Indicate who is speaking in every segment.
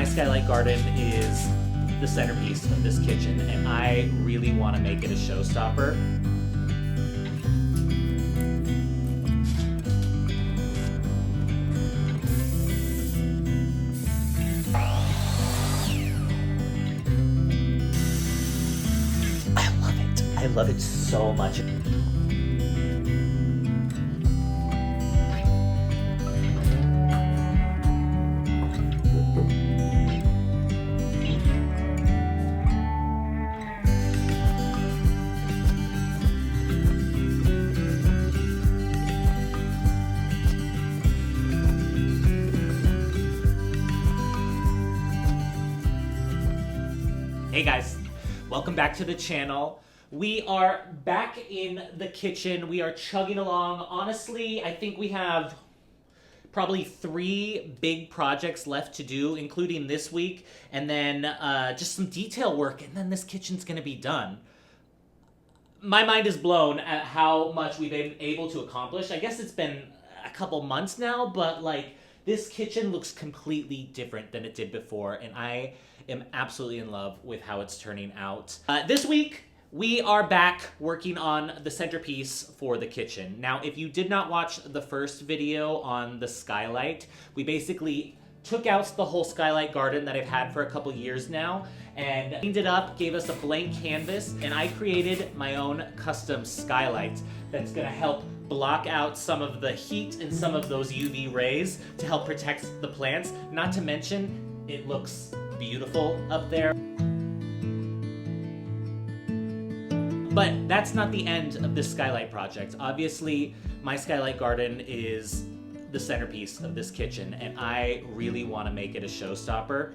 Speaker 1: My Skylight garden is the centerpiece of this kitchen, and I really want to make it a showstopper. I love it so much. Hey guys, welcome back to the channel. We are back in the kitchen. We are chugging along. Honestly, I think we have probably 3 big projects left to do, including this week, and then just some detail work, and then this kitchen's gonna be done. My mind is blown at how much we've been able to accomplish. I guess it's been a couple months now, but like this kitchen looks completely different than it did before, and I am absolutely in love with how it's turning out. This week, we are back working on the centerpiece for the kitchen. Now, if you did not watch the first video on the Skylight, we basically took out the whole Skylight garden that I've had for a couple years now and cleaned it up, gave us a blank canvas, and I created my own custom skylight that's gonna help block out some of the heat and some of those UV rays to help protect the plants. Not to mention, it looks beautiful up there. But that's not the end of this Skylight project. Obviously, my Skylight garden is the centerpiece of this kitchen, and I really want to make it a showstopper.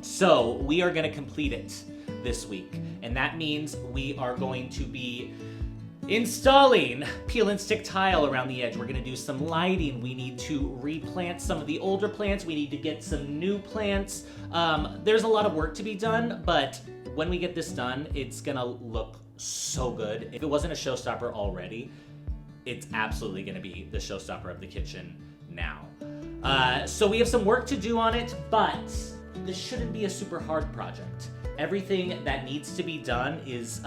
Speaker 1: So we are going to complete it this week, and that means we are going to be installing peel and stick tile around the edge. We're going to do some lighting. We need to replant some of the older plants. We need to get some new plants. There's a lot of work to be done, but when we get this done, it's going to look so good. If it wasn't a showstopper already, it's absolutely gonna be the showstopper of the kitchen now. So we have some work to do on it, but this shouldn't be a super hard project. Everything that needs to be done is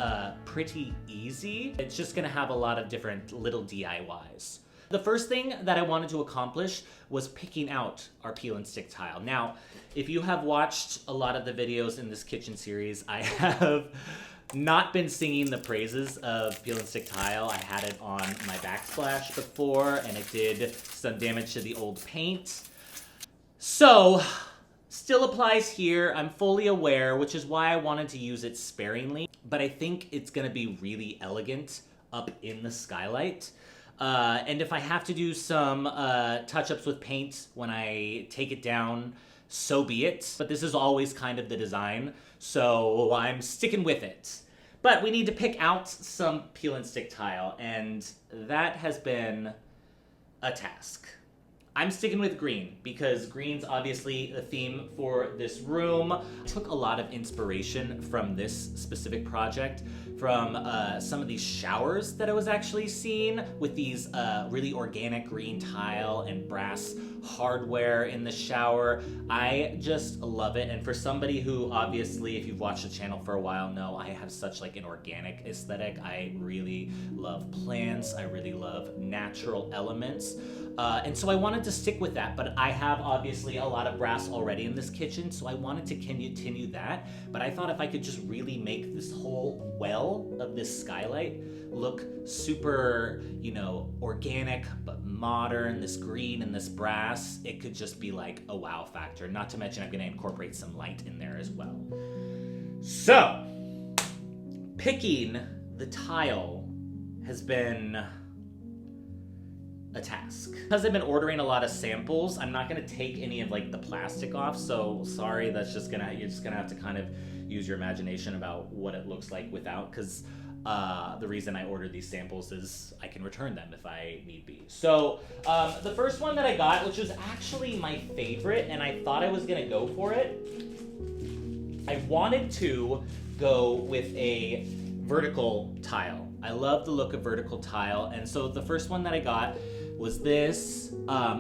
Speaker 1: pretty easy. It's just gonna have a lot of different little DIYs. The first thing that I wanted to accomplish was picking out our peel and stick tile. Now, if you have watched a lot of the videos in this kitchen series, I have not been singing the praises of peel and stick tile. I had it on my backsplash before, and it did some damage to the old paint. So, still applies here. I'm fully aware, which is why I wanted to use it sparingly, but I think it's gonna be really elegant up in the Skylight. And if I have to do some touch-ups with paint when I take it down, so be it. But this is always kind of the design, so I'm sticking with it. But we need to pick out some peel and stick tile, and that has been a task. I'm sticking with green because green's obviously the theme for this room. I took a lot of inspiration from this specific project from some of these showers that I was actually seeing with these really organic green tile and brass hardware in the shower. I just love it, and for somebody who obviously, if you've watched the channel for a while, know I have such like an organic aesthetic. I really love plants. I really love natural elements. And so I wanted to stick with that, but I have obviously a lot of brass already in this kitchen, so I wanted to continue that. But I thought if I could just really make this whole well of this skylight look super, you know, organic but modern, this green and this brass, it could just be like a wow factor. Not to mention I'm gonna incorporate some light in there as well. So, picking the tile has been a task. Because I've been ordering a lot of samples, I'm not gonna take any of like the plastic off, so sorry, you're just gonna have to kind of use your imagination about what it looks like without, because the reason I ordered these samples is I can return them if I need be. So the first one that I got, which was actually my favorite, and I thought I was gonna go for it, I wanted to go with a vertical tile. I love the look of vertical tile, and so the first one that I got was this.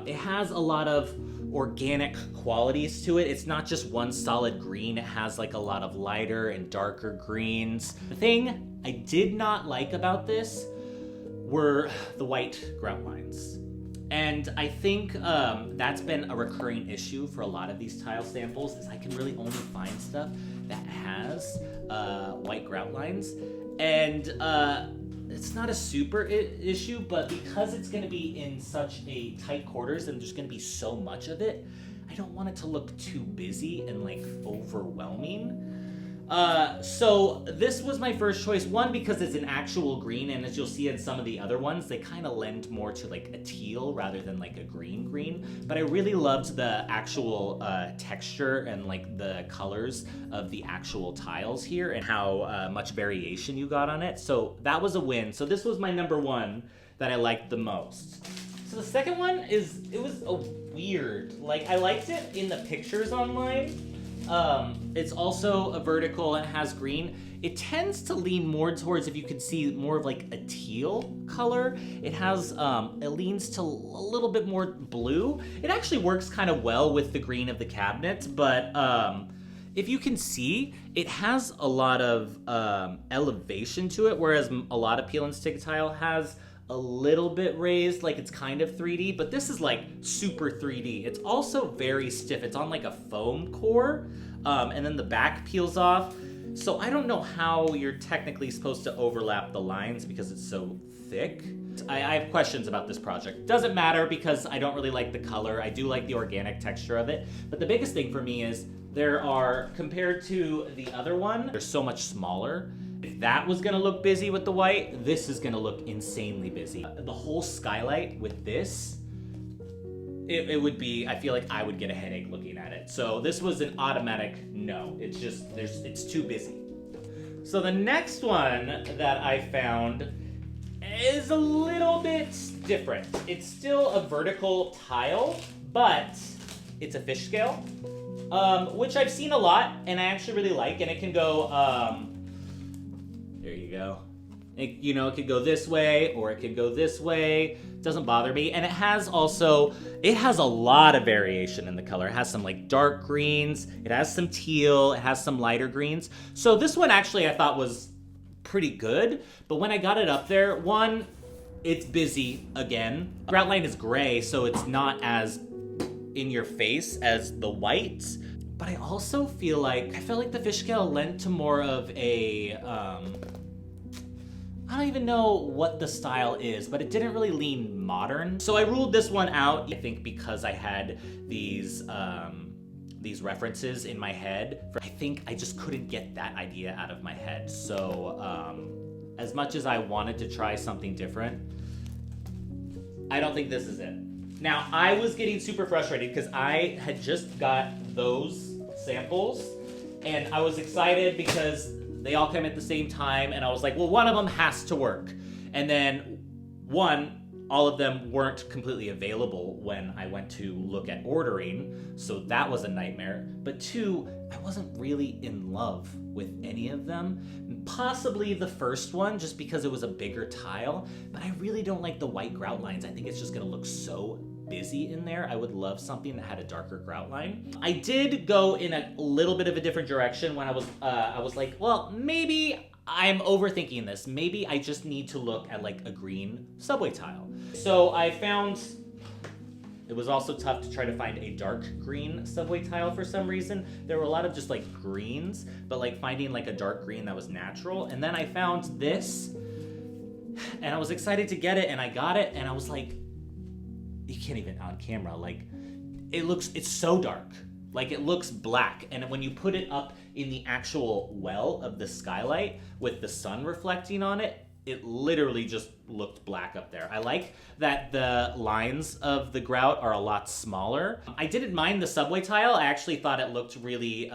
Speaker 1: It has a lot of organic qualities to it. It's not just one solid green. It has like a lot of lighter and darker greens. The thing I did not like about this were the white grout lines. And I think that's been a recurring issue for a lot of these tile samples, is I can really only find stuff that has white grout lines. And it's not a super issue, but because it's gonna be in such a tight quarters and there's gonna be so much of it, I don't want it to look too busy and like overwhelming. So this was my first choice. One, because it's an actual green, and as you'll see in some of the other ones, they kind of lend more to like a teal rather than like a green. But I really loved the actual texture and like the colors of the actual tiles here and how much variation you got on it. So that was a win. So this was my number one that I liked the most. So the second one is, it was a weird, like I liked it in the pictures online. It's also a vertical and has green. It tends to lean more towards, if you could see, more of like a teal color. It has, it leans to a little bit more blue. It actually works kind of well with the green of the cabinet, but if you can see, it has a lot of elevation to it, whereas a lot of peel and stick tile has a little bit raised, like it's kind of 3D, but this is like super 3D. It's also very stiff. It's on like a foam core, and then the back peels off. So I don't know how you're technically supposed to overlap the lines because it's so thick. I have questions about this project. Doesn't matter because I don't really like the color. I do like the organic texture of it. But the biggest thing for me is there are, compared to the other one, they're so much smaller. If that was gonna look busy with the white, this is gonna look insanely busy. The whole skylight with this, it would be, I feel like I would get a headache looking at it. So this was an automatic no. It's just, it's too busy. So the next one that I found is a little bit different. It's still a vertical tile, but it's a fish scale, which I've seen a lot and I actually really like, and it can go, there you go. It could go this way or it could go this way. Doesn't bother me. And it has a lot of variation in the color. It has some like dark greens. It has some teal. It has some lighter greens. So this one actually I thought was pretty good. But when I got it up there, one, it's busy again. Grout line is gray, so it's not as in your face as the white. But I also felt like the fish scale lent to more of a, I don't even know what the style is, but it didn't really lean modern. So I ruled this one out, I think because I had these references in my head. I think I just couldn't get that idea out of my head. So as much as I wanted to try something different, I don't think this is it. Now, I was getting super frustrated because I had just got those samples and I was excited because they all came at the same time and I was like, well, one of them has to work. And then all of them weren't completely available when I went to look at ordering, so that was a nightmare. But two, I wasn't really in love with any of them. Possibly the first one, just because it was a bigger tile, but I really don't like the white grout lines. I think it's just gonna look so busy in there. I would love something that had a darker grout line. I did go in a little bit of a different direction when I was like, well, maybe I'm overthinking this. Maybe I just need to look at like a green subway tile. So I found, it was also tough to try to find a dark green subway tile for some reason. There were a lot of just like greens, but like finding like a dark green that was natural. And then I found this and I was excited to get it and I got it and I was like, you can't even on camera, like it's so dark. Like it looks black, and when you put it up in the actual well of the skylight with the sun reflecting on it, it literally just looked black up there. I like that the lines of the grout are a lot smaller. I didn't mind the subway tile. I actually thought it looked really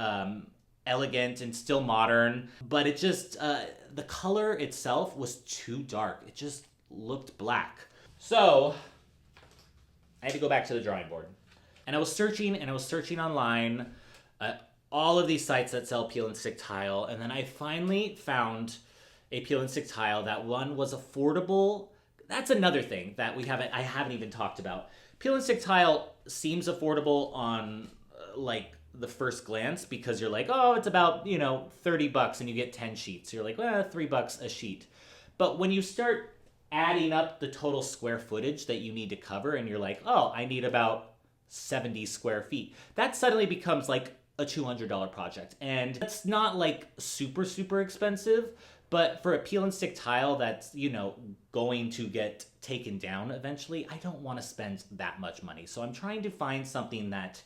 Speaker 1: elegant and still modern, but it just, the color itself was too dark. It just looked black. So I had to go back to the drawing board. And I was searching online, all of these sites that sell peel and stick tile, and then I finally found a peel and stick tile that one was affordable. That's another thing that I haven't even talked about. Peel and stick tile seems affordable on like the first glance because you're like, oh, it's about, you know, $30 and you get 10 sheets. You're like, well, $3 a sheet. But when you start adding up the total square footage that you need to cover and you're like, oh, I need about 70 square feet, that suddenly becomes like a $200 project. And that's not like super, super expensive, but for a peel and stick tile that's, you know, going to get taken down eventually, I don't want to spend that much money. So I'm trying to find something that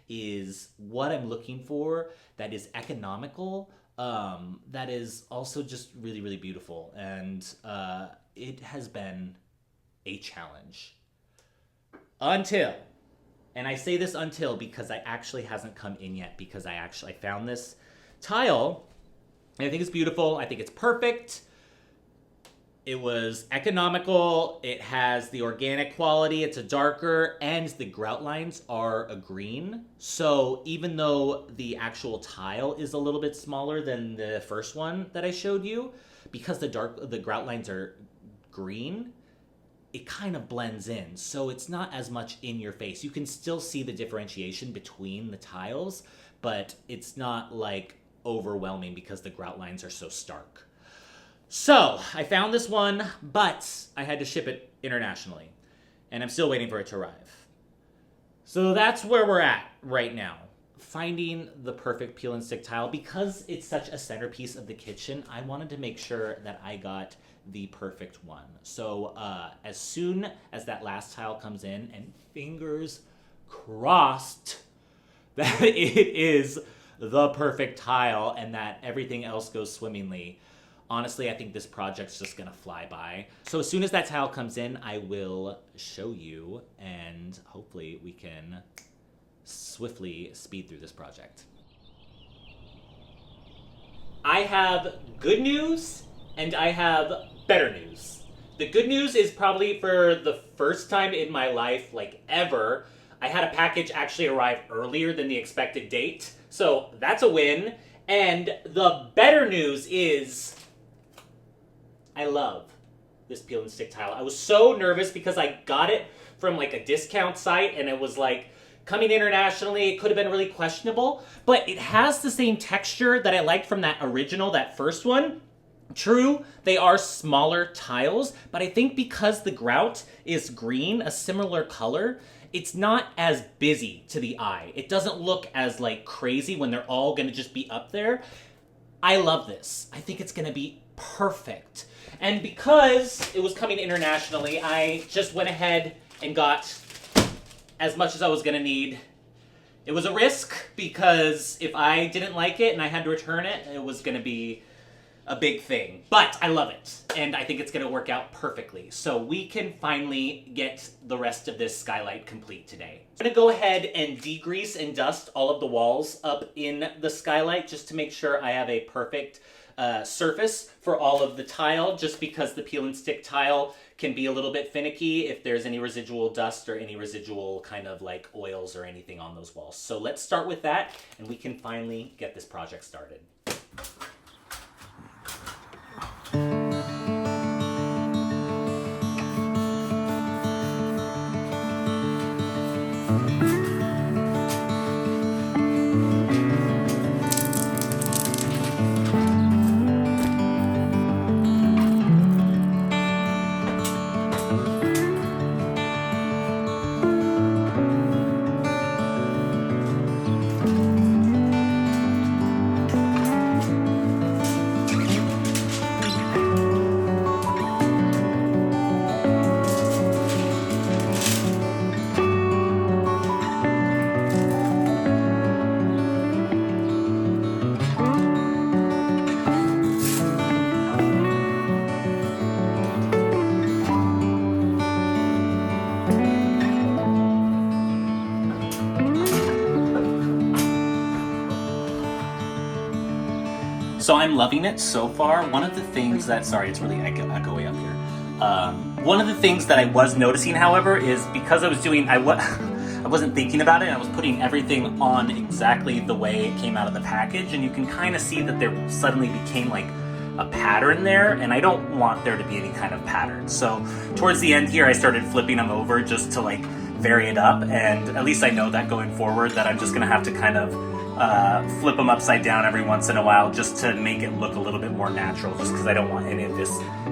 Speaker 1: is what I'm looking for, that is economical, that is also just really, really beautiful. And it has been a challenge. Until, and I say this until because it actually hasn't come in yet, because I found this tile and I think it's beautiful. I think it's perfect. It was economical. It has the organic quality. It's a darker, and the grout lines are a green. So even though the actual tile is a little bit smaller than the first one that I showed you, because the grout lines are green, it kind of blends in. So it's not as much in your face. You can still see the differentiation between the tiles, but it's not like overwhelming because the grout lines are so stark. So I found this one, but I had to ship it internationally, and I'm still waiting for it to arrive. So that's where we're at right now, finding the perfect peel and stick tile. Because it's such a centerpiece of the kitchen, I wanted to make sure that I got the perfect one. So as soon as that last tile comes in, and fingers crossed that it is the perfect tile and that everything else goes swimmingly, honestly, I think this project's just gonna fly by. So as soon as that tile comes in, I will show you, and hopefully we can swiftly speed through this project. I have good news and I have better news. The good news is probably for the first time in my life, like ever, I had a package actually arrive earlier than the expected date. So that's a win. And the better news is I love this peel and stick tile. I was so nervous because I got it from like a discount site and it was like coming internationally. It could have been really questionable, but it has the same texture that I liked from that original, that first one. True, they are smaller tiles, but I think because the grout is green, a similar color, it's not as busy to the eye. It doesn't look as like crazy when they're all gonna just be up there. I love this. I think it's gonna be perfect. And because it was coming internationally, I just went ahead and got as much as I was gonna need. It was a risk because if I didn't like it and I had to return it, it was gonna be a big thing. But I love it, and I think it's gonna work out perfectly. So we can finally get the rest of this skylight complete today. I'm gonna go ahead and degrease and dust all of the walls up in the skylight just to make sure I have a perfect surface for all of the tile, just because the peel and stick tile can be a little bit finicky if there's any residual dust or any residual kind of like oils or anything on those walls. So let's start with that, and we can finally get this project started. So I'm loving it so far. One of the things that, sorry, it's really echoey up here. One of the things that I was noticing, however, is because I was doing, I wasn't thinking about it, and I was putting everything on exactly the way it came out of the package, and you can kind of see that there suddenly became like a pattern there, and I don't want there to be any kind of pattern. So towards the end here, I started flipping them over just to like
Speaker 2: vary it up, and at least I know that going forward that I'm just gonna have to kind of flip them upside down every once in a while just to make it look a little bit more natural, just because I don't want any of this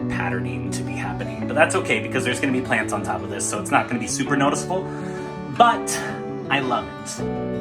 Speaker 2: patterning to be happening. But that's okay, because there's gonna be plants on top of this, so it's not gonna be super noticeable, but I love it.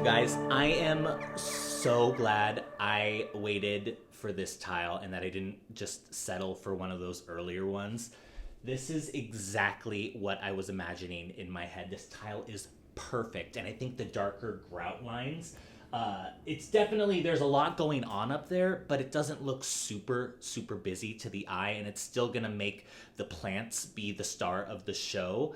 Speaker 1: Guys, I am so glad I waited for this tile and that I didn't just settle for one of those earlier ones. This is exactly what I was imagining in my head. This tile is perfect, and I think the darker grout lines, it's definitely, there's a lot going on up there, but it doesn't look super busy to the eye, and it's still gonna make the plants be the star of the show.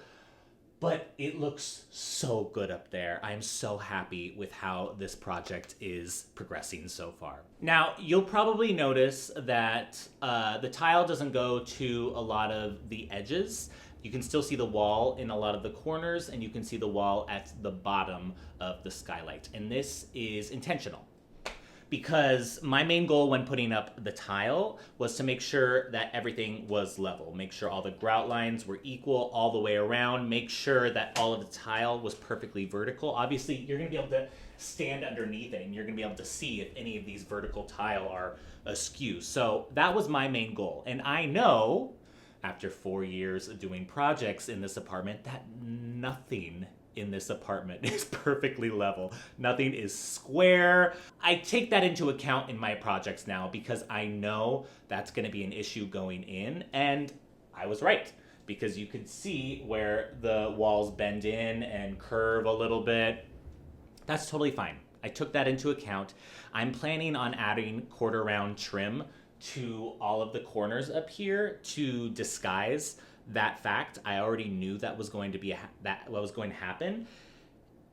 Speaker 1: But it looks so good up there. I'm so happy with how this project is progressing so far. Now, you'll probably notice that the tile doesn't go to a lot of the edges. You can still see the wall in a lot of the corners, and you can see the wall at the bottom of the skylight. And this is intentional, because my main goal when putting up the tile was to make sure that everything was level, make sure all the grout lines were equal all the way around, make sure that all of the tile was perfectly vertical. Obviously, you're gonna be able to stand underneath it and you're gonna be able to see if any of these vertical tile are askew. So that was my main goal. And I know, after 4 years of doing projects in this apartment, that nothing in this apartment is perfectly level. Nothing is square. I take that into account in my projects now because I know that's gonna be an issue going in, and I was right, because you could see where the walls bend in and curve a little bit. That's totally fine. I took that into account. I'm planning on adding quarter round trim to all of the corners up here to disguise that fact. I already knew that was going to be what was going to happen.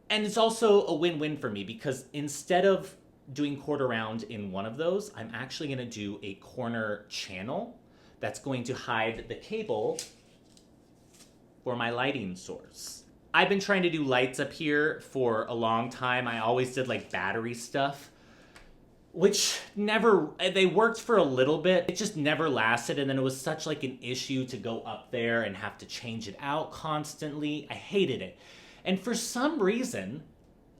Speaker 1: And it's also a win-win for me, because instead of doing quarter round in one of those, I'm actually going to do a corner channel that's going to hide the cable for my lighting source. I've been trying to do lights up here for a long time. I always did like battery stuff, which they worked for a little bit. It just never lasted, and then it was such like an issue to go up there and have to change it out constantly. I hated it. And for some reason,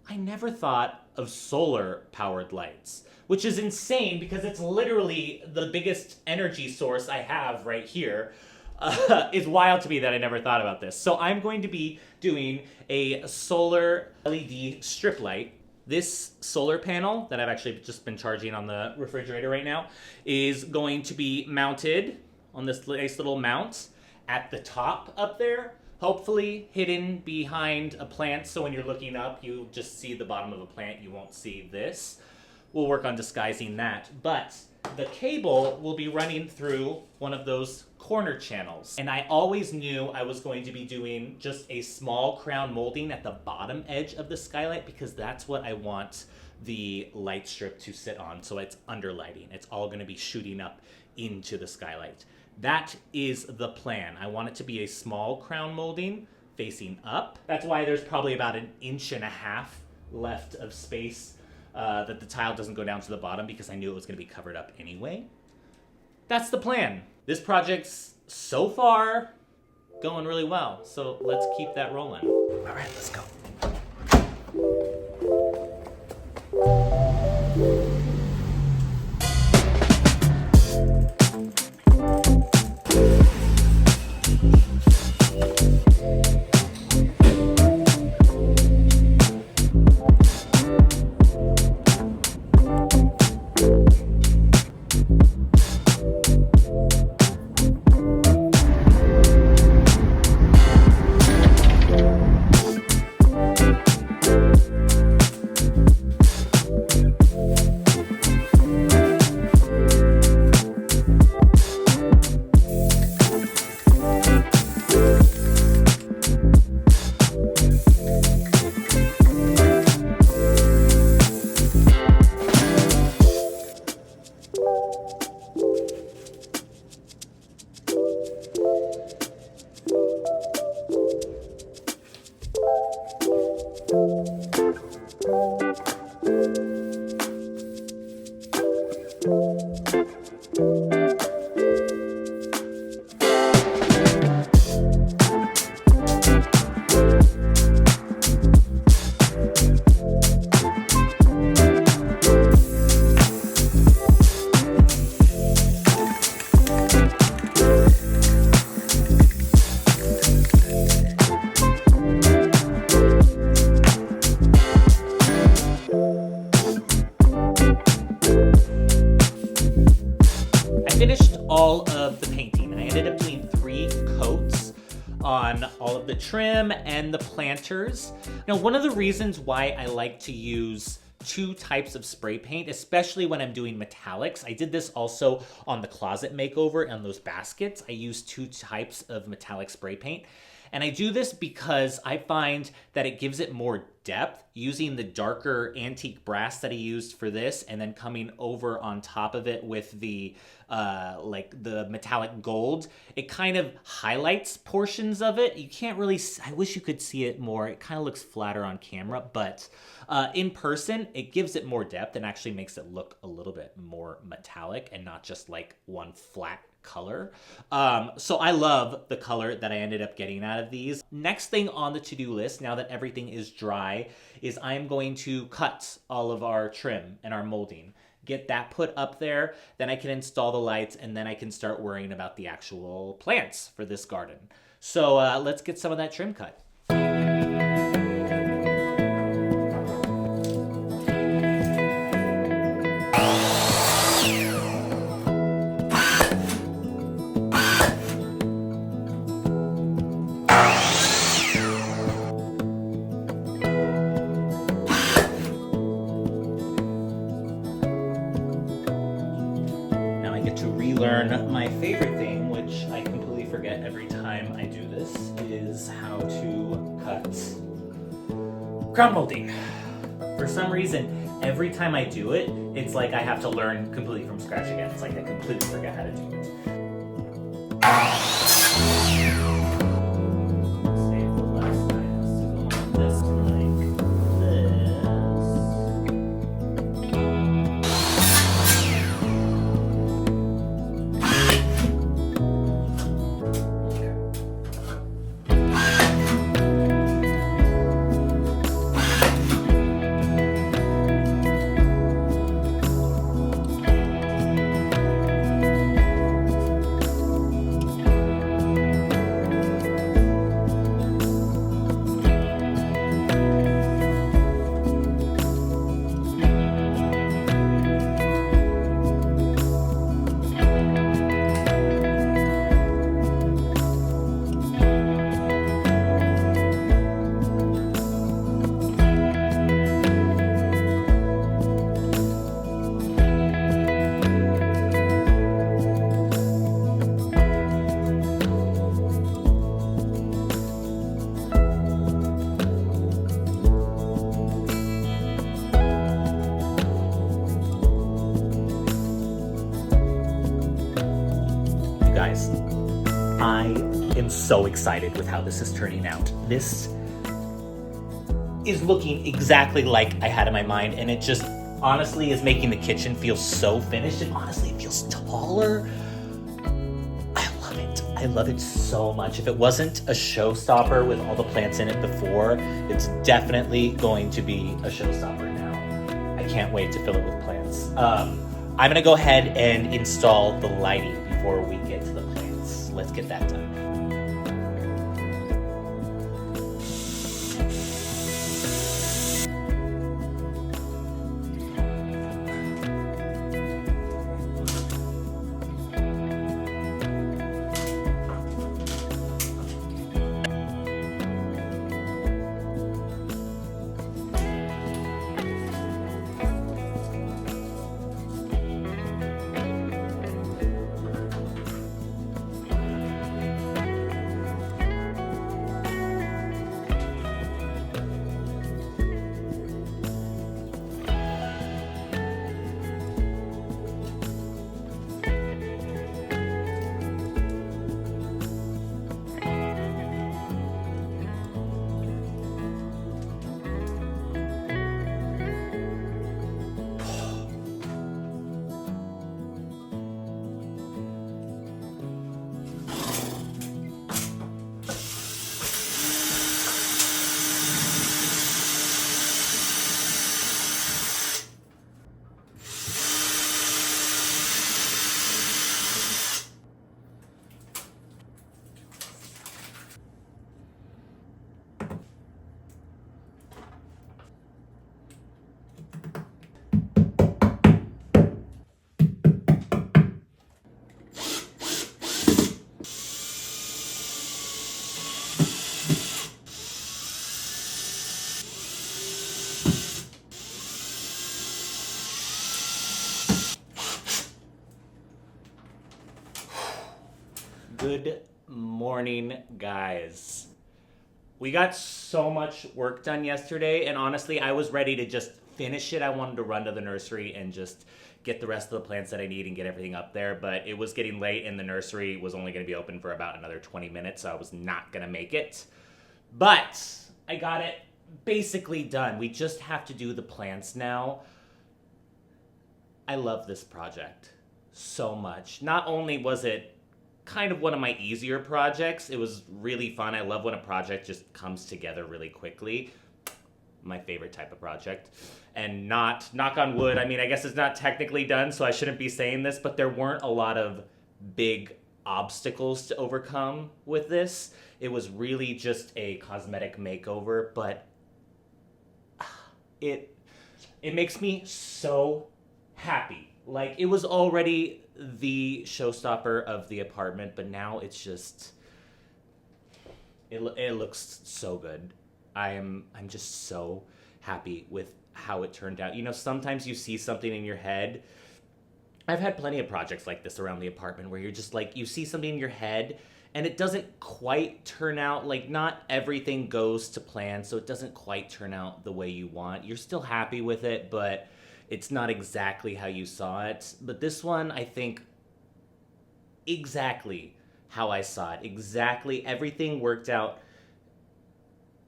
Speaker 1: I never thought of solar powered lights, which is insane because it's literally the biggest energy source I have right here. It's wild to me that I never thought about this. So I'm going to be doing a solar LED strip light. This solar panel that I've actually just been charging on the refrigerator right now is going to be mounted on this nice little mount at the top up there, hopefully hidden behind a plant, so when you're looking up, you just see the bottom of a plant, you won't see this. We'll work on disguising that, but the cable will be running through one of those corner channels. And I always knew I was going to be doing just a small crown molding at the bottom edge of the skylight, because that's what I want the light strip to sit on, so it's under lighting. It's all going to be shooting up into the skylight. That is the plan. I want it to be a small crown molding facing up. That's why there's probably about 1.5 inches left of space that the tile doesn't go down to the bottom, because I knew it was going to be covered up anyway. That's the plan. This project's so far going really well, so let's keep that rolling. All right, let's go. trim and the planters. Now, one of the reasons why I like to use two types of spray paint, especially when I'm doing metallics. I did this also on the closet makeover and those baskets. I use two types of metallic spray paint. And I do this because I find that it gives it more depth, using the darker antique brass that I used for this and then coming over on top of it with the like the metallic gold. It kind of highlights portions of it. You can't really, I wish you could see it more. It kind of looks flatter on camera, but in person, it gives it more depth and actually makes it look a little bit more metallic and not just like one flat color. So I love the color that I ended up getting out of these. Next thing on the to-do list, now that everything is dry, is I'm going to cut all of our trim and our molding. Get that put up there, then I can install the lights, and then I can start worrying about the actual plants for this garden. So let's get some of that trim cut. Learn my favorite thing, which I completely forget every time I do this, is how to cut crown molding. For some reason, every time I do it, it's like I have to learn completely from scratch again. It's like I completely forget how to do it. Save the last times to go on this like this. Guys, I am so excited with how this is turning out. This is looking exactly like I had in my mind, and it just honestly is making the kitchen feel so finished, and honestly it feels taller. I love it. I love it so much. If it wasn't a showstopper with all the plants in it before, it's definitely going to be a showstopper now. I can't wait to fill it with plants. I'm gonna go ahead and install the lighting before we get to the plants. Let's get that done. Good morning, guys. We got so much work done yesterday, and honestly, I was ready to just finish it. I wanted to run to the nursery and just get the rest of the plants that I need and get everything up there, but it was getting late and the nursery was only going to be open for about another 20 minutes, so I was not going to make it. But I got it basically done. We just have to do the plants now. I love this project so much. Not only was it kind of one of my easier projects, it was really fun. I love when a project just comes together really quickly. My favorite type of project. And not, knock on wood, I mean, I guess it's not technically done, so I shouldn't be saying this, but there weren't a lot of big obstacles to overcome with this. It was really just a cosmetic makeover, but it makes me so happy. Like, it was already the showstopper of the apartment, but now it's just, it looks so good. I'm just so happy with how it turned out. You know, sometimes you see something in your head. I've had plenty of projects like this around the apartment where you're just like, you see something in your head and it doesn't quite turn out, like not everything goes to plan, so it doesn't quite turn out the way you want. You're still happy with it, but it's not exactly how you saw it. But this one, I think, exactly how I saw it. Exactly, everything worked out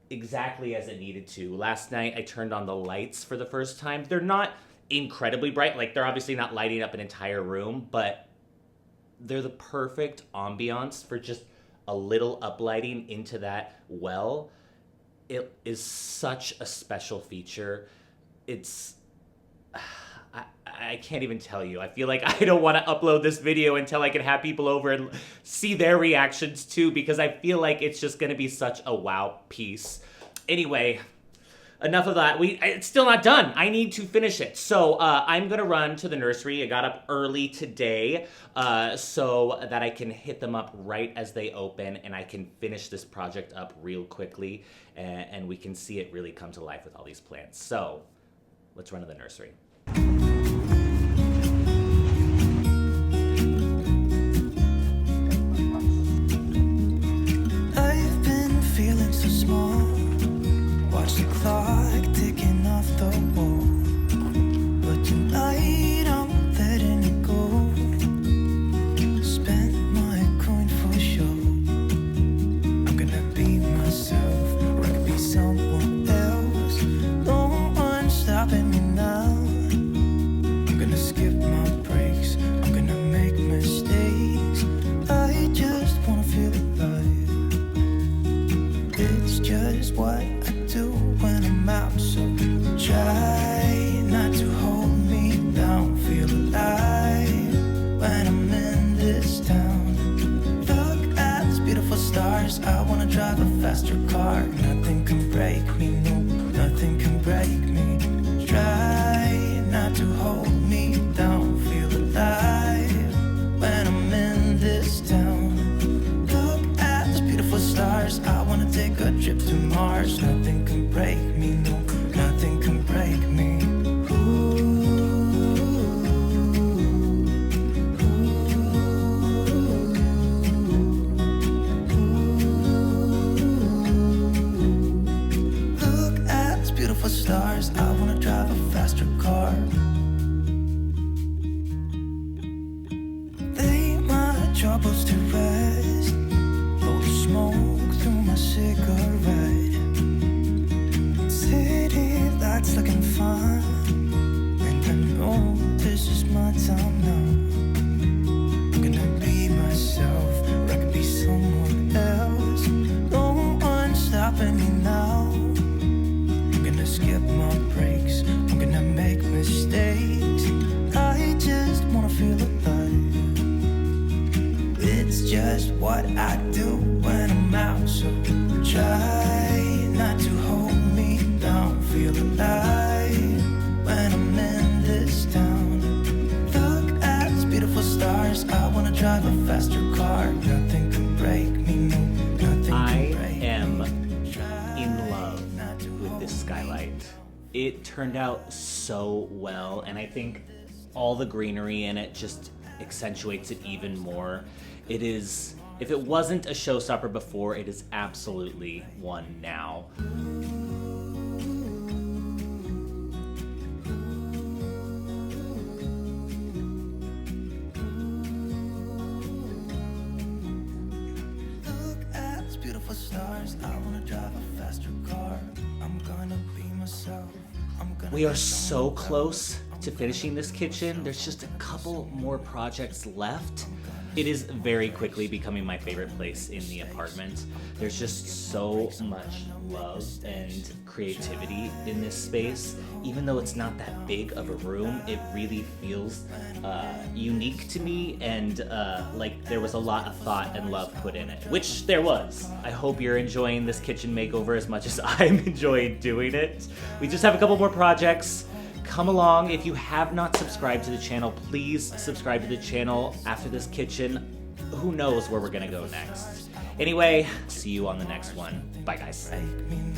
Speaker 1: exactly as it needed to. Last night, I turned on the lights for the first time. They're not incredibly bright. Like, they're obviously not lighting up an entire room, but they're the perfect ambiance for just a little uplighting into that well. It is such a special feature. It's... I can't even tell you. I feel like I don't want to upload this video until I can have people over and see their reactions too, because I feel like it's just going to be such a wow piece. Anyway, enough of that. It's still not done. I need to finish it. So I'm going to run to the nursery. I got up early today so that I can hit them up right as they open and I can finish this project up real quickly and we can see it really come to life with all these plants. So let's run to the nursery.
Speaker 3: Watch the clock ticking off the wall, but tonight I'm letting it go. Spend my coin for sure. I'm gonna be myself, or I could be someone else. No one's stopping me now. I'm gonna skip my breaks, I'm gonna make mistakes. I just wanna feel alive. It's just what I do when I'm out, so try not to hold me down. Feel alive when I'm in this town. Look at these beautiful stars. I wanna drive a faster car. Nothing can break me, no, nothing can break me. Try not to hold me down. Feel alive when I'm in this town. Look at these beautiful stars. I wanna take a trip to Mars. Nothing can break me, no, nothing can break me. Look at these beautiful stars. I wanna drive a faster car. Lay my troubles to rest. Blow the smoke through my cigarette. City lights looking fine, and I know this is my time now. I'm gonna be myself, or I could be someone else. No one's stopping me now. I'm gonna skip my breaks, I'm gonna make mistakes. I just wanna feel alive. It's just what I do when I'm out, so try not to hold me down. Feel alive when I'm in this town. Look at these beautiful stars. I wanna drive a faster car. Nothing can break me, no, nothing can break me.
Speaker 1: I am in love with this skylight. It turned out so well, and I think all the greenery in it just accentuates it even more. It is If it wasn't a showstopper before, it is absolutely one now.
Speaker 3: Look at these beautiful stars. I wanna drive a faster car. I'm gonna be myself.
Speaker 1: We are so close to finishing this kitchen. There's just a couple more projects left. It is very quickly becoming my favorite place in the apartment. There's just so much love and creativity in this space. Even though it's not that big of a room, it really feels unique to me, and like there was a lot of thought and love put in it, which there was. I hope you're enjoying this kitchen makeover as much as I'm enjoying doing it. We just have a couple more projects. Come along. If you have not subscribed to the channel, please subscribe to the channel. After this kitchen, who knows where we're gonna go next. Anyway, see you on the next one. Bye, guys.
Speaker 3: Make me